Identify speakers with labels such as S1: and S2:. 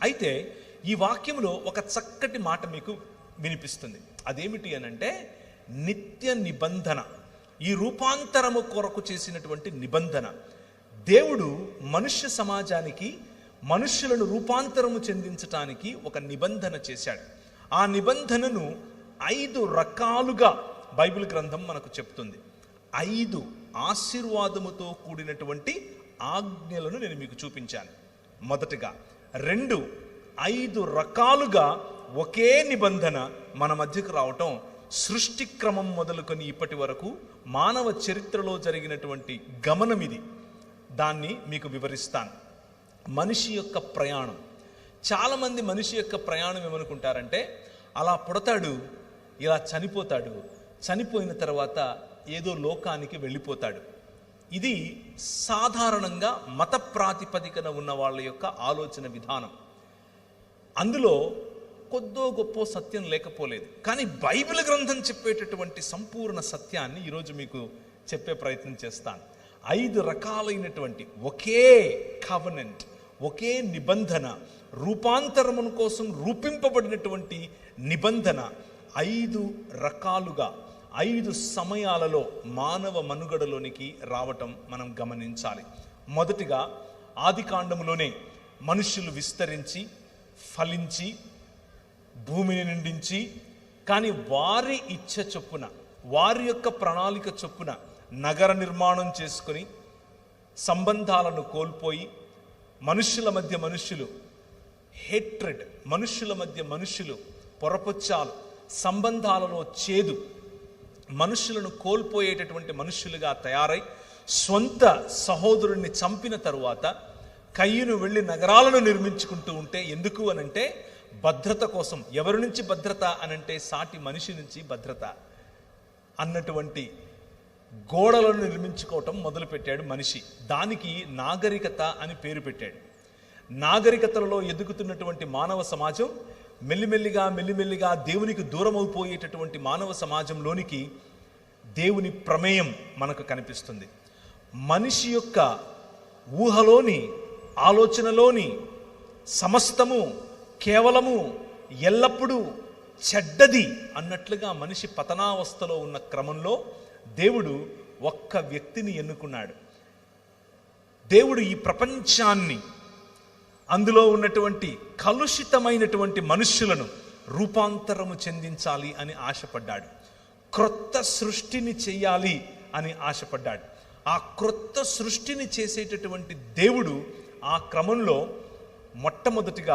S1: అయితే ఈ వాక్యంలో ఒక చక్కటి మాట మీకు వినిపిస్తుంది. అదేమిటి అనంటే నిత్య నిబంధన. ఈ రూపాంతరము కొరకు చేసినటువంటి నిబంధన. దేవుడు మనుష్య సమాజానికి మనుష్యులను రూపాంతరము చెందించటానికి ఒక నిబంధన చేశాడు. ఆ నిబంధనను 5 రకాలుగా బైబిల్ గ్రంథం మనకు చెప్తుంది. 5 ఆశీర్వాదముతో కూడినటువంటి ఆజ్ఞలను నేను మీకు చూపించాను. మొదటగా 2 5 రకాలుగా ఒకే నిబంధన మన మధ్యకు రావటం సృష్టి క్రమం మొదలుకొని ఇప్పటి వరకు మానవ చరిత్రలో జరిగినటువంటి గమనం ఇది. దాన్ని మీకు వివరిస్తాను. మనిషి యొక్క ప్రయాణం. చాలామంది మనిషి యొక్క ప్రయాణం ఏమనుకుంటారంటే అలా పుడతాడు, ఇలా చనిపోతాడు, చనిపోయిన తర్వాత ఏదో లోకానికి వెళ్ళిపోతాడు. ఇది సాధారణంగా మత ప్రాతిపదికన ఉన్న వాళ్ళ యొక్క ఆలోచన విధానం. అందులో కొద్దో గొప్ప సత్యం లేకపోలేదు. కానీ బైబిల్ గ్రంథం చెప్పేటటువంటి సంపూర్ణ సత్యాన్ని ఈరోజు మీకు చెప్పే ప్రయత్నం చేస్తాను. 5 రకాలైనటువంటి ఒకే కవెనెంట్, ఒకే నిబంధన, రూపాంతరమును కోసం రూపింపబడినటువంటి నిబంధన 5 రకాలుగా 5 సమయాలలో మానవ మనుగడలోనికి రావటం మనం గమనించాలి. మొదటిగా ఆదికాండములోనే మనుషులు విస్తరించి ఫలించి భూమిని నిండించి, కానీ వారి ఇచ్చ చొప్పున, వారి యొక్క ప్రణాళిక చొప్పున నగర నిర్మాణం చేసుకొని సంబంధాలను కోల్పోయి మనుష్యుల మధ్య మనుష్యులు హేట్రెడ్, మనుష్యుల మధ్య మనుష్యులు పొరపొచ్చాలు, సంబంధాలలో చేదు, మనుష్యులను కోల్పోయేటటువంటి మనుష్యులుగా తయారై స్వంత సహోదరుణ్ణి చంపిన తరువాత కయ్యూను వెళ్ళి నగరాలను నిర్మించుకుంటూ ఉంటే, ఎందుకు అనంటే భద్రత కోసం. ఎవరి నుంచి భద్రత అనంటే సాటి మనిషి నుంచి భద్రత అన్నటువంటి గోడలను నిర్మించుకోవటం మొదలుపెట్టాడు మనిషి. దానికి నాగరికత అని పేరు పెట్టాడు. నాగరికతలలో ఎదుగుతున్నటువంటి మానవ సమాజం మెల్లిమెల్లిగా దేవునికి దూరం అయిపోయేటటువంటి మానవ సమాజంలోనికి దేవుని ప్రమేయం మనకు కనిపిస్తుంది. మనిషి యొక్క ఊహలోని, ఆలోచనలోని సమస్తము కేవలము ఎల్లప్పుడూ చెడ్డది అన్నట్లుగా మనిషి పతనావస్థలో ఉన్న క్రమంలో దేవుడు ఒక్క వ్యక్తిని ఎన్నుకున్నాడు. దేవుడు ఈ ప్రపంచాన్ని, అందులో ఉన్నటువంటి కలుషితమైనటువంటి మనుష్యులను రూపాంతరము చెందించాలి అని ఆశపడ్డాడు. క్రొత్త సృష్టిని చెయ్యాలి అని ఆశపడ్డాడు. ఆ క్రొత్త సృష్టిని చేసేటటువంటి దేవుడు ఆ క్రమంలో మొట్టమొదటిగా